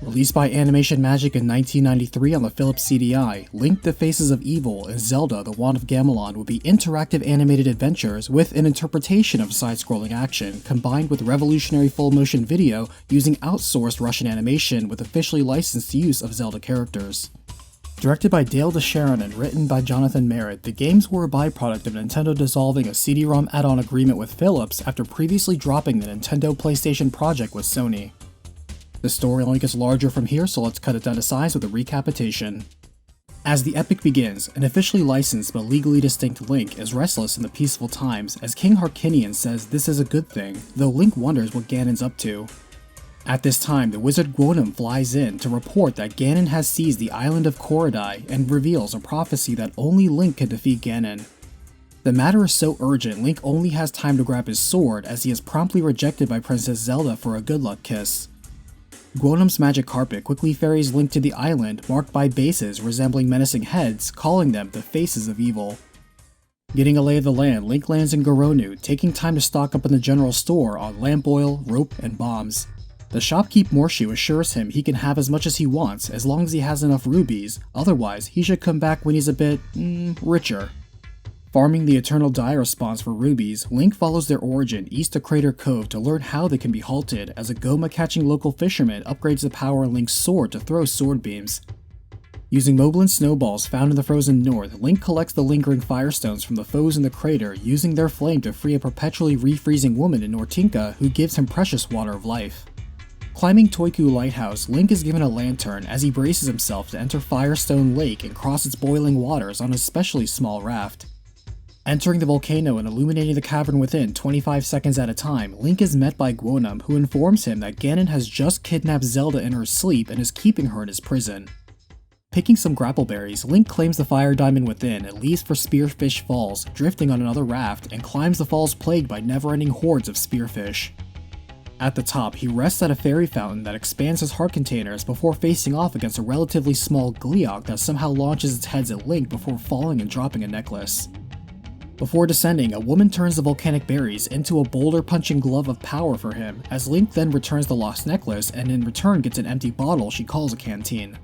Released by Animation Magic in 1993 on the Philips CD-i, Link the Faces of Evil and Zelda the Wand of Gamelon would be interactive animated adventures with an interpretation of side-scrolling action, combined with revolutionary full-motion video using outsourced Russian animation with officially licensed use of Zelda characters. Directed by Dale DeSharon and written by Jonathan Merritt, the games were a byproduct of Nintendo dissolving a CD-ROM add-on agreement with Philips after previously dropping the Nintendo PlayStation project with Sony. The story only gets larger from here, so let's cut it down to size with a recapitation. As the epic begins, an officially licensed but legally distinct Link is restless in the peaceful times as King Harkinian says this is a good thing, though Link wonders what Ganon's up to. At this time, the wizard Gwonam flies in to report that Ganon has seized the island of Korodai and reveals a prophecy that only Link can defeat Ganon. The matter is so urgent, Link only has time to grab his sword as he is promptly rejected by Princess Zelda for a good luck kiss. Gwonam's magic carpet quickly ferries Link to the island, marked by bases resembling menacing heads, calling them the Faces of Evil. Getting a lay of the land, Link lands in Goronu, taking time to stock up in the general store on lamp oil, rope, and bombs. The shopkeep Morshu assures him he can have as much as he wants as long as he has enough rubies, otherwise he should come back when he's a bit, richer. Farming the Eternal Dire spawns for rubies, Link follows their origin east to Crater Cove to learn how they can be halted as a Goma-catching local fisherman upgrades the power in Link's sword to throw sword beams. Using Moblin snowballs found in the frozen north, Link collects the lingering firestones from the foes in the crater, using their flame to free a perpetually refreezing woman in Nortinka who gives him precious water of life. Climbing Toiku Lighthouse, Link is given a lantern as he braces himself to enter Firestone Lake and cross its boiling waters on a specially small raft. Entering the volcano and illuminating the cavern within 25 seconds at a time, Link is met by Gwonam, who informs him that Ganon has just kidnapped Zelda in her sleep and is keeping her in his prison. Picking some grapple berries, Link claims the fire diamond within and leaves for Spearfish Falls, drifting on another raft, and climbs the falls plagued by never-ending hordes of spearfish. At the top, he rests at a fairy fountain that expands his heart containers before facing off against a relatively small Gleeok that somehow launches its heads at Link before falling and dropping a necklace. Before descending, a woman turns the volcanic berries into a boulder-punching glove of power for him, as Link then returns the lost necklace and in return gets an empty bottle she calls a canteen.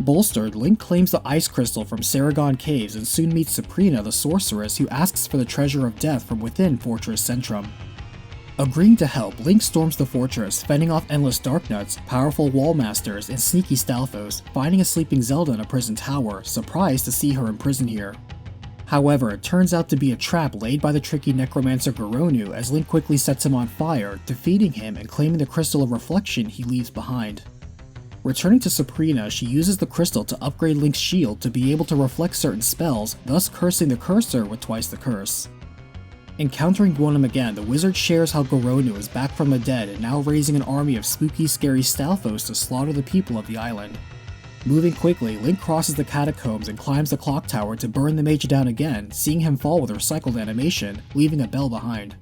Bolstered, Link claims the ice crystal from Saragon Caves and soon meets Saprina the sorceress who asks for the treasure of death from within Fortress Centrum. Agreeing to help, Link storms the fortress, fending off endless Darknuts, powerful Wallmasters, and sneaky Stalfos, finding a sleeping Zelda in a prison tower, surprised to see her in prison here. However, it turns out to be a trap laid by the tricky necromancer Goronu as Link quickly sets him on fire, defeating him and claiming the Crystal of Reflection he leaves behind. Returning to Saprina, she uses the crystal to upgrade Link's shield to be able to reflect certain spells, thus cursing the cursor with twice the curse. Encountering Gwonam again, the wizard shares how Goronu is back from the dead and now raising an army of spooky, scary Stalfos to slaughter the people of the island. Moving quickly, Link crosses the catacombs and climbs the clock tower to burn the mage down again, seeing him fall with recycled animation, leaving a bell behind.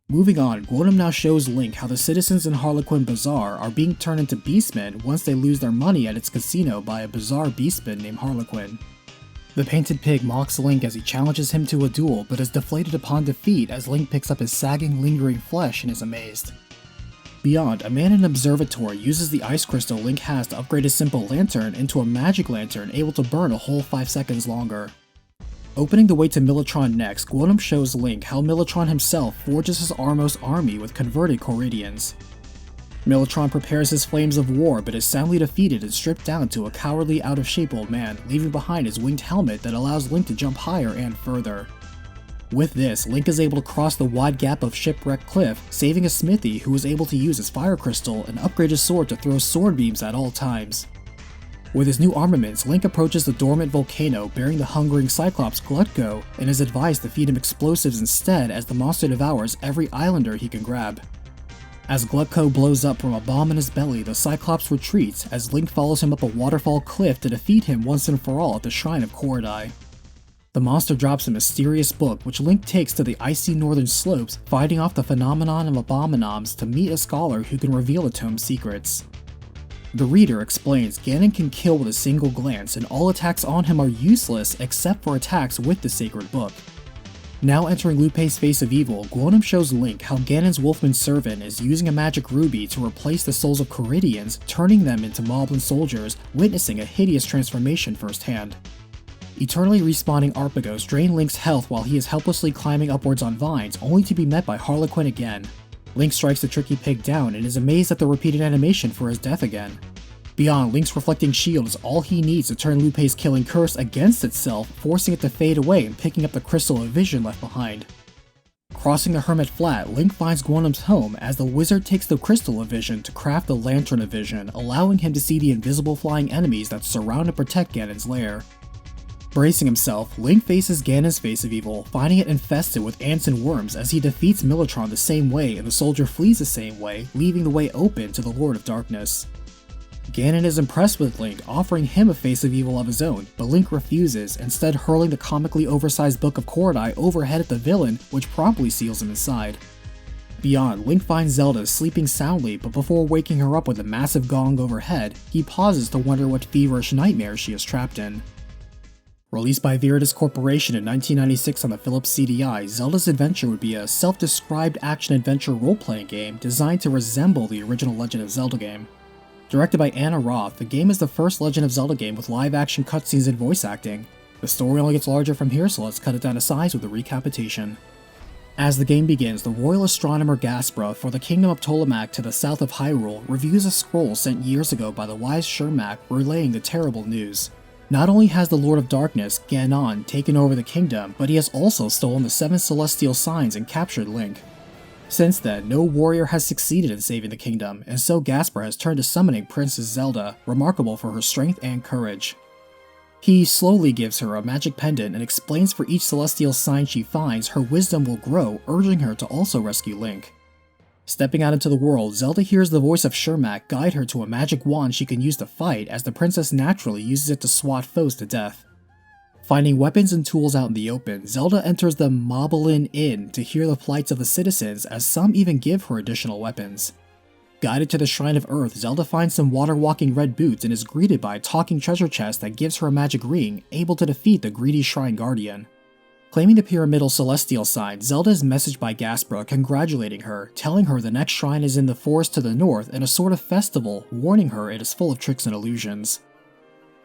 Moving on, Gwonam now shows Link how the citizens in Harlequin Bazaar are being turned into beastmen once they lose their money at its casino by a bizarre beastman named Harlequin. The painted pig mocks Link as he challenges him to a duel, but is deflated upon defeat as Link picks up his sagging, lingering flesh and is amazed. Beyond, a man in an observatory uses the ice crystal Link has to upgrade his simple lantern into a magic lantern able to burn a whole 5 seconds longer. Opening the way to Militron next, Gwonam shows Link how Militron himself forges his Armos army with converted Coridians. Militron prepares his flames of war but is soundly defeated and stripped down to a cowardly out-of-shape old man, leaving behind his winged helmet that allows Link to jump higher and further. With this, Link is able to cross the wide gap of Shipwreck Cliff, saving a smithy who is able to use his fire crystal and upgrade his sword to throw sword beams at all times. With his new armaments, Link approaches the dormant volcano bearing the hungering Cyclops Glutko and is advised to feed him explosives instead as the monster devours every islander he can grab. As Glutko blows up from a bomb in his belly, the Cyclops retreats as Link follows him up a waterfall cliff to defeat him once and for all at the Shrine of Korodai. The monster drops a mysterious book which Link takes to the icy northern slopes, fighting off the phenomenon of abominons to meet a scholar who can reveal the tome's secrets. The reader explains Ganon can kill with a single glance and all attacks on him are useless except for attacks with the sacred book. Now entering Liu Pei's face of evil, Guonom shows Link how Ganon's Wolfman servant is using a magic ruby to replace the souls of Caridians, turning them into Moblin soldiers, witnessing a hideous transformation firsthand. Eternally respawning Arpagos drain Link's health while he is helplessly climbing upwards on vines, only to be met by Harlequin again. Link strikes the tricky pig down and is amazed at the repeated animation for his death again. Beyond, Link's reflecting shield is all he needs to turn Liu Pei's killing curse against itself, forcing it to fade away and picking up the Crystal of Vision left behind. Crossing the Hermit Flat, Link finds Guonom's home as the wizard takes the Crystal of Vision to craft the Lantern of Vision, allowing him to see the invisible flying enemies that surround and protect Ganon's lair. Bracing himself, Link faces Ganon's face of evil, finding it infested with ants and worms as he defeats Militron the same way and the soldier flees the same way, leaving the way open to the Lord of Darkness. Ganon is impressed with Link, offering him a face of evil of his own, but Link refuses, instead hurling the comically oversized Book of Korodai overhead at the villain, which promptly seals him inside. Beyond, Link finds Zelda sleeping soundly, but before waking her up with a massive gong overhead, he pauses to wonder what feverish nightmare she is trapped in. Released by Viridis Corporation in 1996 on the Philips CD-i, Zelda's Adventure would be a self-described action-adventure role-playing game designed to resemble the original Legend of Zelda game. Directed by Anna Roth, the game is the first Legend of Zelda game with live-action cutscenes and voice acting. The story only gets larger from here, so let's cut it down to size with a recapitation. As the game begins, the royal astronomer Gaspra for the Kingdom of Ptolemac to the south of Hyrule reviews a scroll sent years ago by the wise Shermac relaying the terrible news. Not only has the Lord of Darkness, Ganon, taken over the kingdom, but he has also stolen the 7 celestial signs and captured Link. Since then, no warrior has succeeded in saving the kingdom, and so Gaspar has turned to summoning Princess Zelda, remarkable for her strength and courage. He slowly gives her a magic pendant and explains for each celestial sign she finds, her wisdom will grow, urging her to also rescue Link. Stepping out into the world, Zelda hears the voice of Shermac guide her to a magic wand she can use to fight, as the princess naturally uses it to swat foes to death. Finding weapons and tools out in the open, Zelda enters the Moblin Inn to hear the plights of the citizens, as some even give her additional weapons. Guided to the Shrine of Earth, Zelda finds some water-walking red boots and is greeted by a talking treasure chest that gives her a magic ring, able to defeat the greedy Shrine Guardian. Claiming the pyramidal celestial sign, Zelda is messaged by Gaspra congratulating her, telling her the next shrine is in the forest to the north and a sort of festival, warning her it is full of tricks and illusions.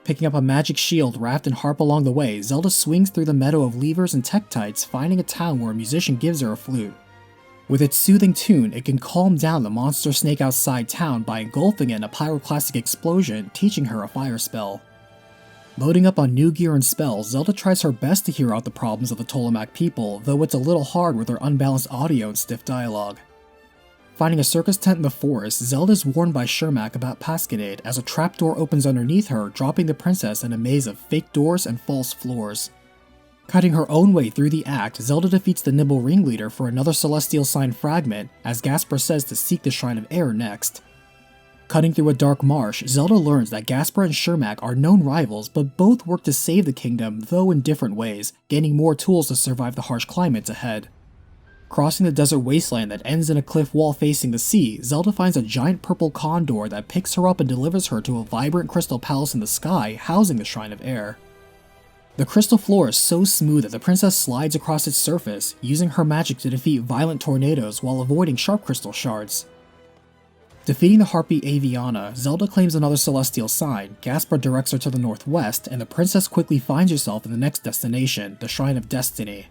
Picking up a magic shield wrapped in harp along the way, Zelda swings through the meadow of levers and tektites, finding a town where a musician gives her a flute. With its soothing tune, it can calm down the monster snake outside town by engulfing it in a pyroclastic explosion, teaching her a fire spell. Loading up on new gear and spells, Zelda tries her best to hear out the problems of the Ptolemac people, though it's a little hard with her unbalanced audio and stiff dialogue. Finding a circus tent in the forest, Zelda is warned by Shermac about Pasquinade as a trapdoor opens underneath her, dropping the princess in a maze of fake doors and false floors. Cutting her own way through the act, Zelda defeats the Nibble ringleader for another celestial sign fragment, as Gaspar says to seek the Shrine of Air next. Cutting through a dark marsh, Zelda learns that Gaspar and Shermac are known rivals, but both work to save the kingdom, though in different ways, gaining more tools to survive the harsh climates ahead. Crossing the desert wasteland that ends in a cliff wall facing the sea, Zelda finds a giant purple condor that picks her up and delivers her to a vibrant crystal palace in the sky, housing the Shrine of Air. The crystal floor is so smooth that the princess slides across its surface, using her magic to defeat violent tornadoes while avoiding sharp crystal shards. Defeating the harpy Aviana, Zelda claims another celestial sign, Gaspar directs her to the northwest, and the princess quickly finds herself in the next destination, the Shrine of Destiny.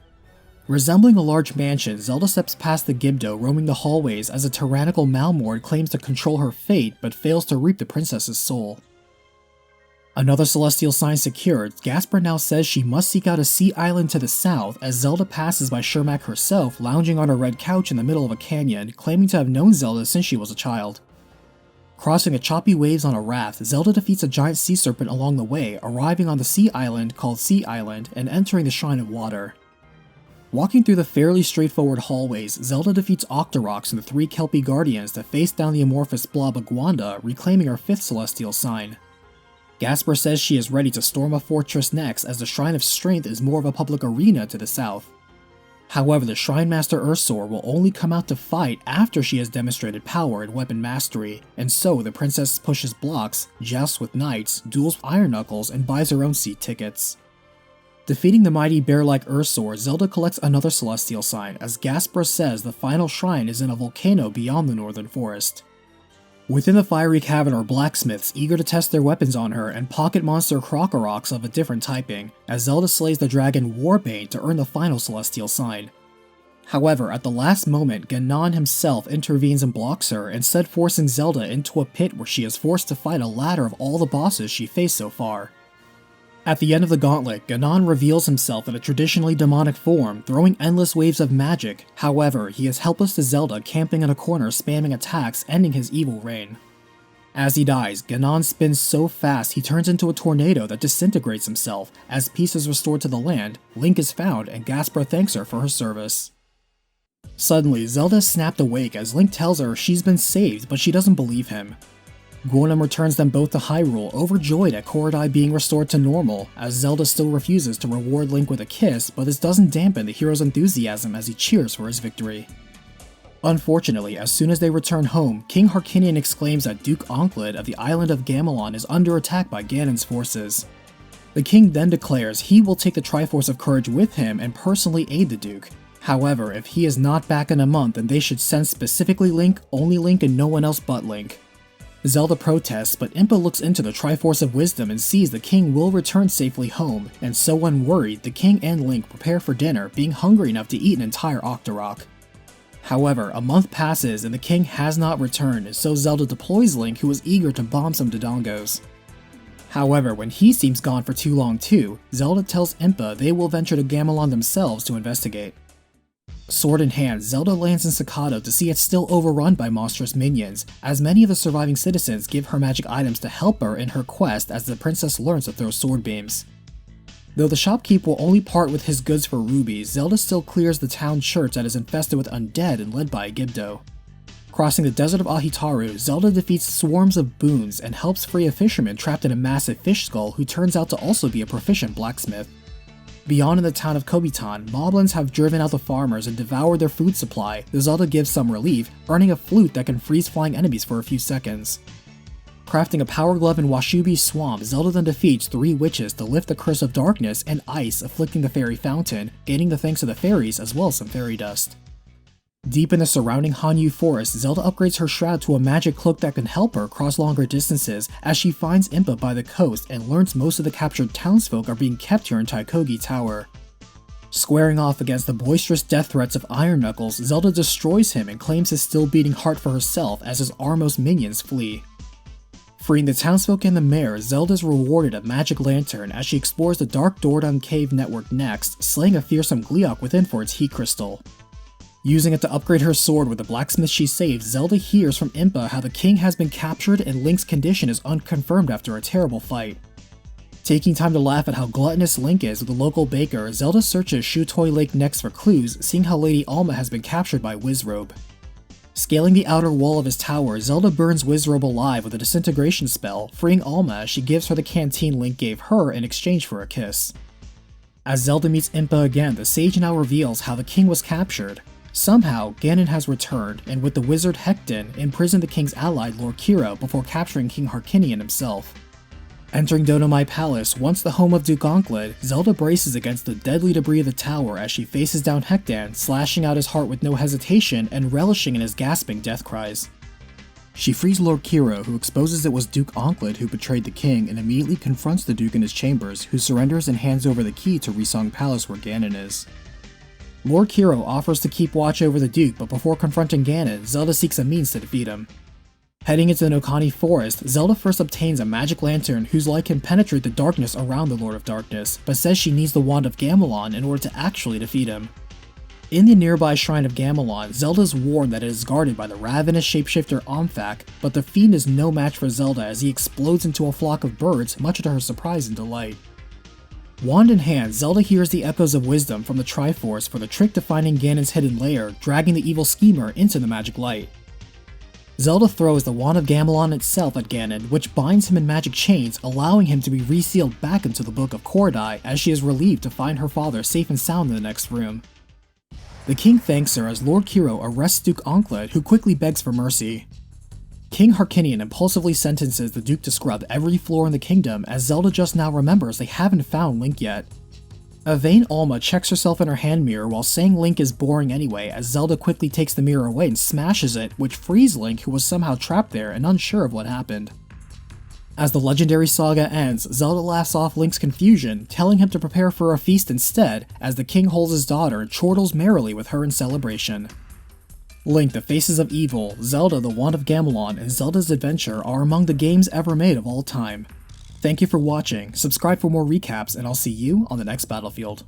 Resembling a large mansion, Zelda steps past the Gibdo roaming the hallways as a tyrannical Malmord claims to control her fate but fails to reap the princess's soul. Another celestial sign secured, Gaspar now says she must seek out a sea island to the south as Zelda passes by Shermac herself lounging on a red couch in the middle of a canyon, claiming to have known Zelda since she was a child. Crossing the choppy waves on a raft, Zelda defeats a giant sea serpent along the way, arriving on the sea island called Sea Island and entering the Shrine of Water. Walking through the fairly straightforward hallways, Zelda defeats Octoroks and the 3 Kelpie Guardians to face down the amorphous blob Agwanda, reclaiming her 5th celestial sign. Gaspar says she is ready to storm a fortress next as the Shrine of Strength is more of a public arena to the south. However, the Shrine Master Ursor will only come out to fight after she has demonstrated power and weapon mastery, and so the princess pushes blocks, jousts with knights, duels with Iron Knuckles, and buys her own seat tickets. Defeating the mighty bear-like Ursor, Zelda collects another celestial sign, as Gaspra says the final shrine is in a volcano beyond the northern forest. Within the fiery cavern are blacksmiths eager to test their weapons on her and pocket monster Crocoroks of a different typing, as Zelda slays the dragon Warbane to earn the final celestial sign. However, at the last moment, Ganon himself intervenes and blocks her, instead forcing Zelda into a pit where she is forced to fight a ladder of all the bosses she faced so far. At the end of the gauntlet, Ganon reveals himself in a traditionally demonic form, throwing endless waves of magic. However, he is helpless to Zelda camping in a corner spamming attacks, ending his evil reign. As he dies, Ganon spins so fast he turns into a tornado that disintegrates himself. As peace is restored to the land, Link is found and Gaspra thanks her for her service. Suddenly, Zelda is snapped awake as Link tells her she's been saved, but she doesn't believe him. Gwynam returns them both to Hyrule, overjoyed at Korodai being restored to normal, as Zelda still refuses to reward Link with a kiss, but this doesn't dampen the hero's enthusiasm as he cheers for his victory. Unfortunately, as soon as they return home, King Harkinian exclaims that Duke Onkled of the island of Gamelon is under attack by Ganon's forces. The king then declares he will take the Triforce of Courage with him and personally aid the Duke. However, if he is not back in a month, then they should send specifically Link, only Link, and no one else but Link. Zelda protests, but Impa looks into the Triforce of Wisdom and sees the king will return safely home, and so when worried, the king and Link prepare for dinner, being hungry enough to eat an entire Octorok. However, a month passes and the king has not returned, and so Zelda deploys Link, who is eager to bomb some Dodongos. However, when he seems gone for too long too, Zelda tells Impa they will venture to Gamelon themselves to investigate. Sword in hand, Zelda lands in Sakado to see it's still overrun by monstrous minions, as many of the surviving citizens give her magic items to help her in her quest as the princess learns to throw sword beams. Though the shopkeep will only part with his goods for rubies, Zelda still clears the town church that is infested with undead and led by Gibdo. Crossing the desert of Ahitaru, Zelda defeats swarms of boons and helps free a fisherman trapped in a massive fish skull who turns out to also be a proficient blacksmith. Beyond in the town of Kobitan, moblins have driven out the farmers and devoured their food supply, though Zelda gives some relief, earning a flute that can freeze flying enemies for a few seconds. Crafting a power glove in Washubi's swamp, Zelda then defeats 3 witches to lift the curse of darkness and ice afflicting the fairy fountain, gaining the thanks of the fairies as well as some fairy dust. Deep in the surrounding Hanyu forest, Zelda upgrades her shroud to a magic cloak that can help her cross longer distances as she finds Impa by the coast and learns most of the captured townsfolk are being kept here in Taikogi Tower. Squaring off against the boisterous death threats of Iron Knuckles, Zelda destroys him and claims his still beating heart for herself as his Armos minions flee. Freeing the townsfolk and the mayor, Zelda is rewarded a magic lantern as she explores the Dark Doordon Cave network next, slaying a fearsome Gleeok within for its heat crystal. Using it to upgrade her sword with the blacksmith she saved, Zelda hears from Impa how the king has been captured and Link's condition is unconfirmed after a terrible fight. Taking time to laugh at how gluttonous Link is with the local baker, Zelda searches Shutoy Lake next for clues, seeing how Lady Alma has been captured by Wizrobe. Scaling the outer wall of his tower, Zelda burns Wizrobe alive with a disintegration spell, freeing Alma as she gives her the canteen Link gave her in exchange for a kiss. As Zelda meets Impa again, the sage now reveals how the king was captured. Somehow, Ganon has returned, and with the wizard Hekton, imprisoned the king's ally Lord Kira before capturing King Harkinian himself. Entering Donomai Palace, once the home of Duke Onkled, Zelda braces against the deadly debris of the tower as she faces down Hekton, slashing out his heart with no hesitation and relishing in his gasping death cries. She frees Lord Kira, who exposes it was Duke Onkled who betrayed the king, and immediately confronts the Duke in his chambers, who surrenders and hands over the key to Risong Palace where Ganon is. Lord Kiro offers to keep watch over the Duke, but before confronting Ganon, Zelda seeks a means to defeat him. Heading into the Nokani Forest, Zelda first obtains a magic lantern whose light can penetrate the darkness around the Lord of Darkness, but says she needs the Wand of Gamelon in order to actually defeat him. In the nearby Shrine of Gamelon, Zelda is warned that it is guarded by the ravenous shapeshifter Omphak, but the fiend is no match for Zelda as he explodes into a flock of birds, much to her surprise and delight. Wand in hand, Zelda hears the echoes of wisdom from the Triforce for the trick to finding Ganon's hidden lair, dragging the evil schemer into the magic light. Zelda throws the Wand of Gamelon itself at Ganon, which binds him in magic chains, allowing him to be resealed back into the Book of Korodai as she is relieved to find her father safe and sound in the next room. The king thanks her as Lord Kiro arrests Duke Onkled, who quickly begs for mercy. King Harkinian impulsively sentences the Duke to scrub every floor in the kingdom as Zelda just now remembers they haven't found Link yet. A vain Alma checks herself in her hand mirror while saying Link is boring anyway, as Zelda quickly takes the mirror away and smashes it, which frees Link, who was somehow trapped there and unsure of what happened. As the legendary saga ends, Zelda laughs off Link's confusion, telling him to prepare for a feast instead, as the king holds his daughter and chortles merrily with her in celebration. Link, the Faces of Evil, Zelda the Wand of Gamelon, and Zelda's Adventure are among the games ever made of all time. Thank you for watching, subscribe for more recaps, and I'll see you on the next battlefield.